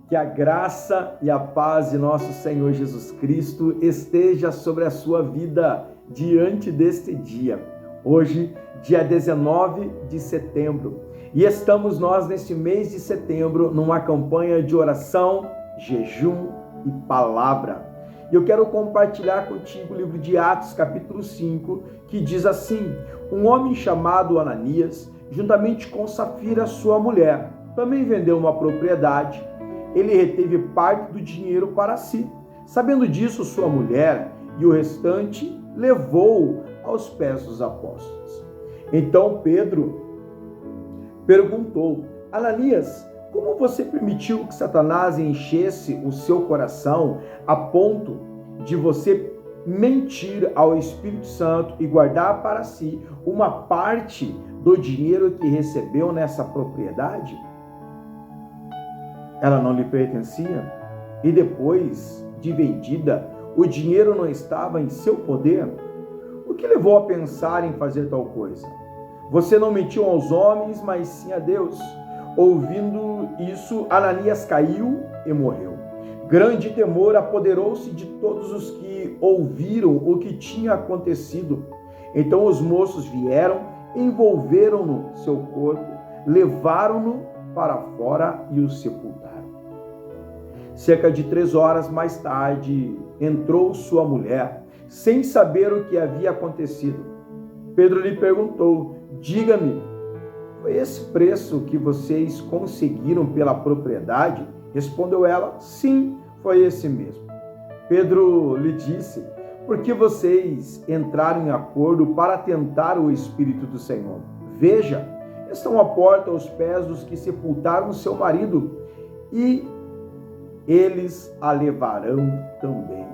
Que a graça e a paz de nosso Senhor Jesus Cristo esteja sobre a sua vida diante deste dia. Hoje, dia 19 de setembro, e estamos nós neste mês de setembro numa campanha de oração, jejum e palavra. E eu quero compartilhar contigo o livro de Atos, capítulo 5, que diz assim: um homem chamado Ananias, juntamente com Safira, sua mulher, também vendeu uma propriedade. Ele reteve parte do dinheiro para si. Sabendo disso, sua mulher e o restante levou aos pés dos apóstolos. Então Pedro perguntou: Ananias, como você permitiu que Satanás enchesse o seu coração a ponto de você mentir ao Espírito Santo e guardar para si uma parte do dinheiro que recebeu nessa propriedade? Ela não lhe pertencia, e depois de vendida, o dinheiro não estava em seu poder? O que levou a pensar em fazer tal coisa? Você não mentiu aos homens, mas sim a Deus. Ouvindo isso, Ananias caiu e morreu. Grande temor apoderou-se de todos os que ouviram o que tinha acontecido. Então os moços vieram, envolveram-no seu corpo, levaram-no para fora e o sepultaram. Cerca de 3 horas mais tarde, entrou sua mulher, sem saber o que havia acontecido. Pedro lhe perguntou: diga-me, foi esse preço que vocês conseguiram pela propriedade? Respondeu ela: sim, foi esse mesmo. Pedro lhe disse: por que vocês entraram em acordo para tentar o Espírito do Senhor? Veja, estão à porta aos pés dos que sepultaram seu marido, e eles a levarão também.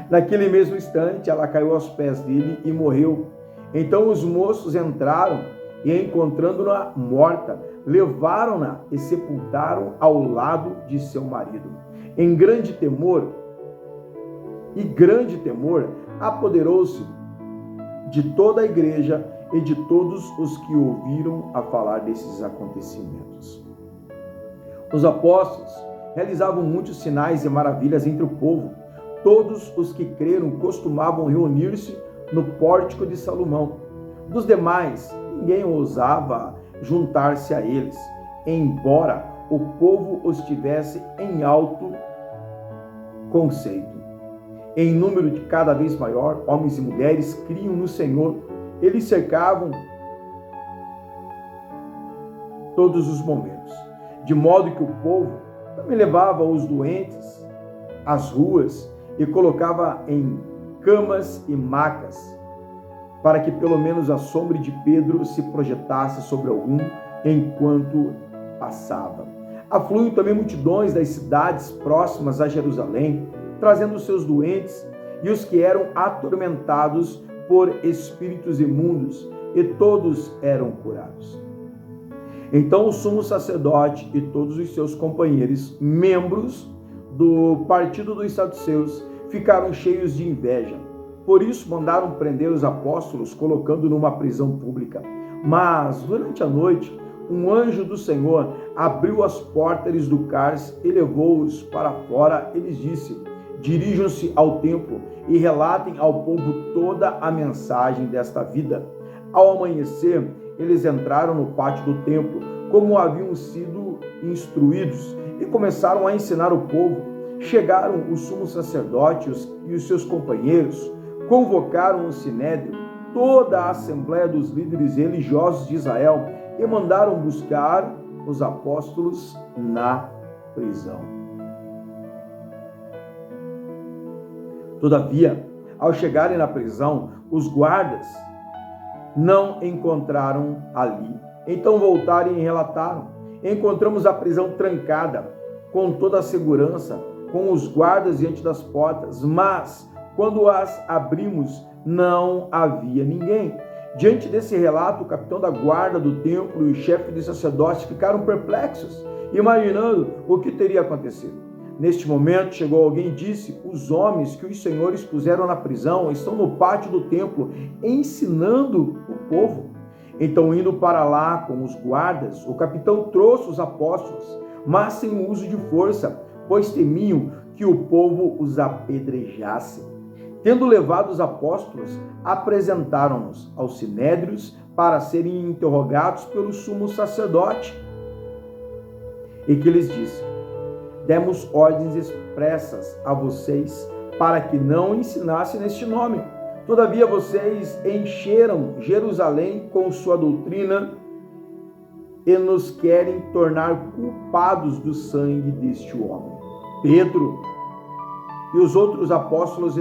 Naquele mesmo instante, ela caiu aos pés dele e morreu. Então os moços entraram e, encontrando-na morta, levaram-na e sepultaram ao lado de seu marido. Grande temor apoderou-se de toda a igreja e de todos os que ouviram a falar desses acontecimentos. Os apóstolos realizavam muitos sinais e maravilhas entre o povo. Todos os que creram costumavam reunir-se no pórtico de Salomão. Dos demais, ninguém ousava juntar-se a eles, embora o povo os tivesse em alto conceito. Em número de cada vez maior, homens e mulheres criam no Senhor. Eles cercavam todos os momentos, de modo que o povo também levava os doentes às ruas e colocava em camas e macas, para que pelo menos a sombra de Pedro se projetasse sobre algum enquanto passava. Afluem também multidões das cidades próximas a Jerusalém, trazendo seus doentes e os que eram atormentados por espíritos imundos, e todos eram curados. Então o sumo sacerdote e todos os seus companheiros, membros do partido dos saduceus, ficaram cheios de inveja. Por isso mandaram prender os apóstolos, colocando numa prisão pública. Mas durante a noite, um anjo do Senhor abriu as portas do cárcere e levou-os para fora. Ele disse: dirijam-se ao templo e relatem ao povo toda a mensagem desta vida. Ao amanhecer, eles entraram no pátio do templo, como haviam sido instruídos, e começaram a ensinar o povo. Chegaram o sumo sacerdote e os seus companheiros, convocaram o sinédrio, toda a assembleia dos líderes religiosos de Israel, e mandaram buscar os apóstolos na prisão. Todavia, ao chegarem na prisão, os guardas não encontraram ali. Então voltaram e relataram: encontramos a prisão trancada, com toda a segurança, com os guardas diante das portas, mas quando as abrimos, não havia ninguém. Diante desse relato, o capitão da guarda do templo e o chefe dos sacerdotes ficaram perplexos, imaginando o que teria acontecido. Neste momento, chegou alguém e disse: os homens que os senhores puseram na prisão estão no pátio do templo, ensinando o povo. Então, indo para lá com os guardas, o capitão trouxe os apóstolos, mas sem uso de força, pois temiam que o povo os apedrejasse. Tendo levado os apóstolos, apresentaram-nos aos sinédrios para serem interrogados pelo sumo sacerdote. E que lhes disse: demos ordens expressas a vocês para que não ensinassem neste nome. Todavia vocês encheram Jerusalém com sua doutrina e nos querem tornar culpados do sangue deste homem. Pedro e os outros apóstolos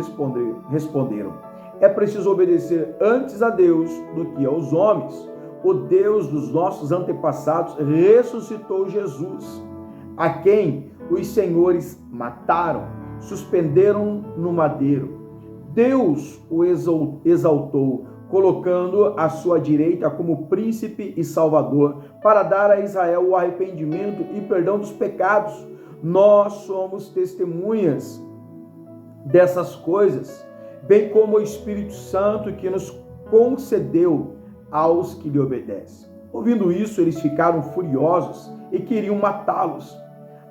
responderam: é preciso obedecer antes a Deus do que aos homens. O Deus dos nossos antepassados ressuscitou Jesus, a quem os senhores mataram, suspenderam no madeiro. Deus o exaltou, colocando à sua direita como príncipe e salvador, para dar a Israel o arrependimento e perdão dos pecados. Nós somos testemunhas dessas coisas, bem como o Espírito Santo que nos concedeu aos que lhe obedecem. Ouvindo isso, eles ficaram furiosos e queriam matá-los.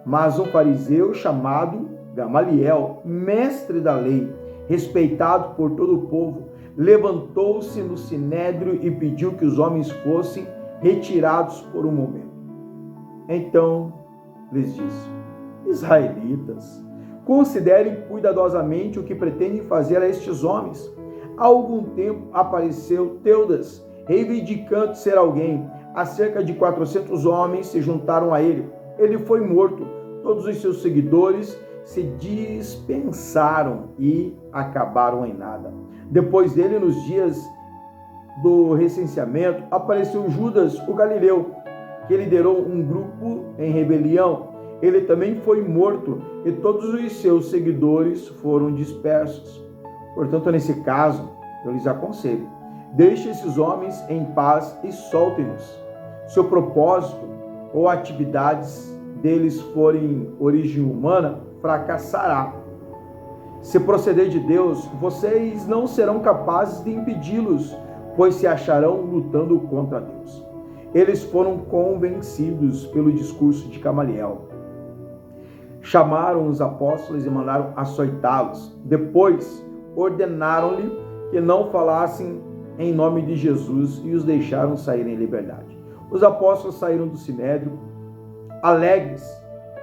Mas um fariseu chamado Gamaliel, mestre da lei, respeitado por todo o povo, levantou-se no sinédrio e pediu que os homens fossem retirados por um momento. Então lhes disse: israelitas, considerem cuidadosamente o que pretendem fazer a estes homens. Há algum tempo apareceu Teudas, reivindicando ser alguém. Há cerca de 400 homens se juntaram a ele. Ele foi morto. Todos os seus seguidores se dispensaram e acabaram em nada. Depois dele, nos dias do recenseamento, apareceu Judas, o Galileu, que liderou um grupo em rebelião. Ele também foi morto e todos os seus seguidores foram dispersos. Portanto, nesse caso, eu lhes aconselho: deixe esses homens em paz e soltem-nos. Se o propósito ou atividades deles forem origem humana, fracassará. Se proceder de Deus, vocês não serão capazes de impedi-los, pois se acharão lutando contra Deus. Eles foram convencidos pelo discurso de Gamaliel. Chamaram os apóstolos e mandaram açoitá-los. Depois, ordenaram-lhe que não falassem em nome de Jesus e os deixaram sair em liberdade. Os apóstolos saíram do sinédrio, alegres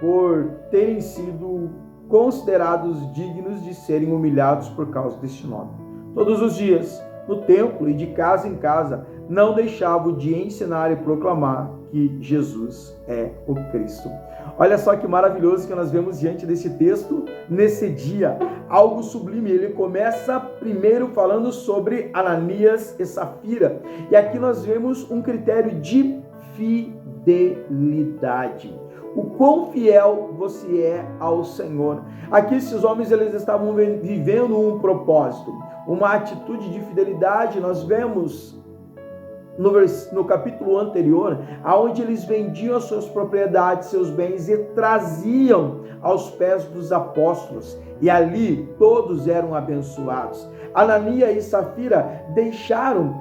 por terem sido considerados dignos de serem humilhados por causa deste nome. Todos os dias, no templo e de casa em casa, não deixavam de ensinar e proclamar que Jesus é o Cristo. Olha só que maravilhoso que nós vemos diante desse texto, nesse dia, algo sublime. Ele começa primeiro falando sobre Ananias e Safira, e aqui nós vemos um critério de fidelidade. O quão fiel você é ao Senhor. Aqui esses homens, eles estavam vivendo um propósito, uma atitude de fidelidade. Nós vemos no capítulo anterior, aonde eles vendiam as suas propriedades, seus bens e traziam aos pés dos apóstolos, e ali todos eram abençoados. Ananias e Safira deixaram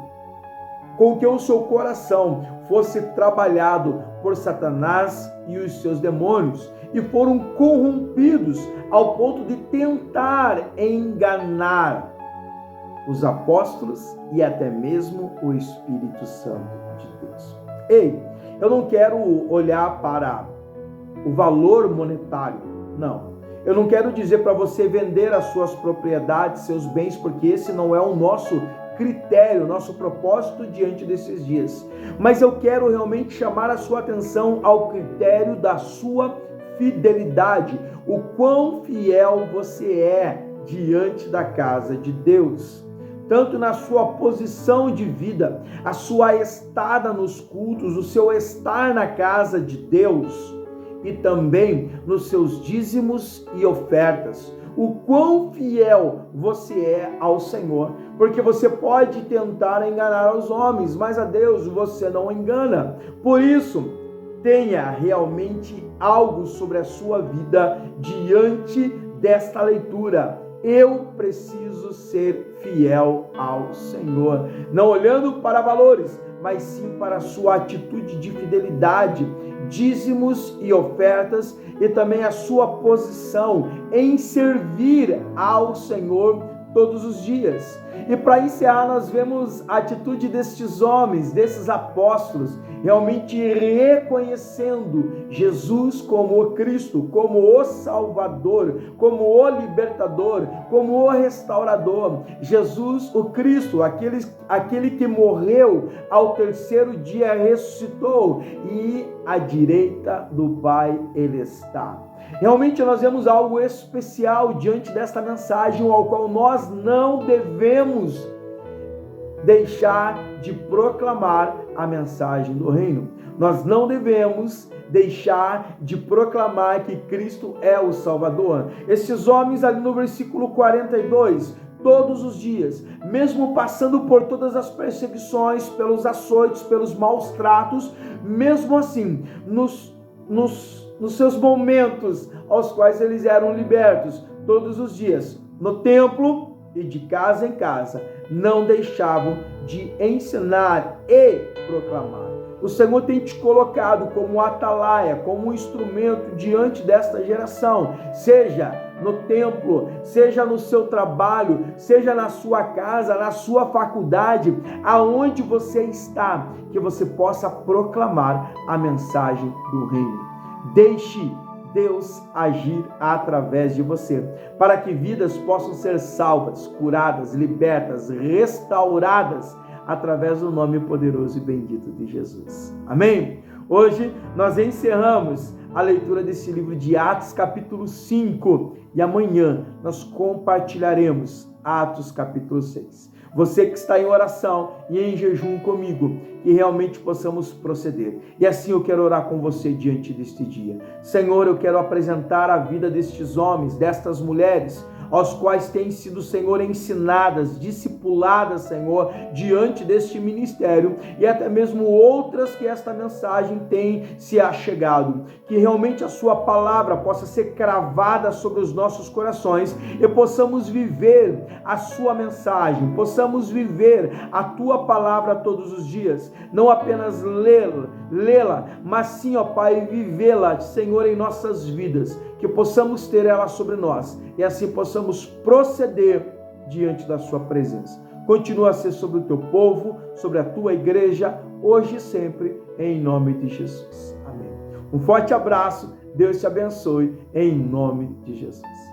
com que o seu coração fosse trabalhado por Satanás e os seus demônios, e foram corrompidos ao ponto de tentar enganar os apóstolos e até mesmo o Espírito Santo de Deus. Ei, eu não quero olhar para o valor monetário, não. Eu não quero dizer para você vender as suas propriedades, seus bens, porque esse não é o nosso critério, nosso propósito diante desses dias. Mas eu quero realmente chamar a sua atenção ao critério da sua fidelidade, o quão fiel você é diante da casa de Deus. Tanto na sua posição de vida, a sua estada nos cultos, o seu estar na casa de Deus, e também nos seus dízimos e ofertas. O quão fiel você é ao Senhor, porque você pode tentar enganar os homens, mas a Deus você não engana. Por isso, tenha realmente algo sobre a sua vida diante desta leitura. Eu preciso ser fiel ao Senhor, não olhando para valores, mas sim para a sua atitude de fidelidade, dízimos e ofertas e também a sua posição em servir ao Senhor todos os dias. E para encerrar, nós vemos a atitude destes homens, desses apóstolos, realmente reconhecendo Jesus como o Cristo, como o Salvador, como o Libertador, como o Restaurador. Jesus, o Cristo, aquele que morreu, ao terceiro dia ressuscitou e à direita do Pai ele está. Realmente nós vemos algo especial diante desta mensagem, ao qual nós não devemos deixar de proclamar a mensagem do reino. Nós não devemos deixar de proclamar que Cristo é o Salvador. Esses homens ali no versículo 42, todos os dias, mesmo passando por todas as perseguições, pelos açoites, pelos maus tratos, mesmo assim, nos seus momentos aos quais eles eram libertos, todos os dias, no templo e de casa em casa, não deixavam de ensinar e proclamar. O Senhor tem te colocado como atalaia, como um instrumento diante desta geração, seja no templo, seja no seu trabalho, seja na sua casa, na sua faculdade, aonde você está, que você possa proclamar a mensagem do reino. Deixe Deus agir através de você, para que vidas possam ser salvas, curadas, libertas, restauradas, através do nome poderoso e bendito de Jesus. Amém? Hoje nós encerramos a leitura desse livro de Atos capítulo 5 e amanhã nós compartilharemos Atos capítulo 6. Você que está em oração e em jejum comigo, que realmente possamos proceder. E assim eu quero orar com você diante deste dia. Senhor, eu quero apresentar a vida destes homens, destas mulheres, aos quais têm sido, Senhor, ensinadas, discipuladas, Senhor, diante deste ministério, e até mesmo outras que esta mensagem tem se achegado. Que realmente a sua palavra possa ser cravada sobre os nossos corações e possamos viver a sua mensagem, possamos viver a tua palavra todos os dias, não apenas lê-la, mas sim, ó Pai, vivê-la, Senhor, em nossas vidas, que possamos ter ela sobre nós e assim possamos proceder diante da sua presença. Continua a ser sobre o teu povo, sobre a tua igreja, hoje e sempre, em nome de Jesus. Amém. Um forte abraço, Deus te abençoe, em nome de Jesus.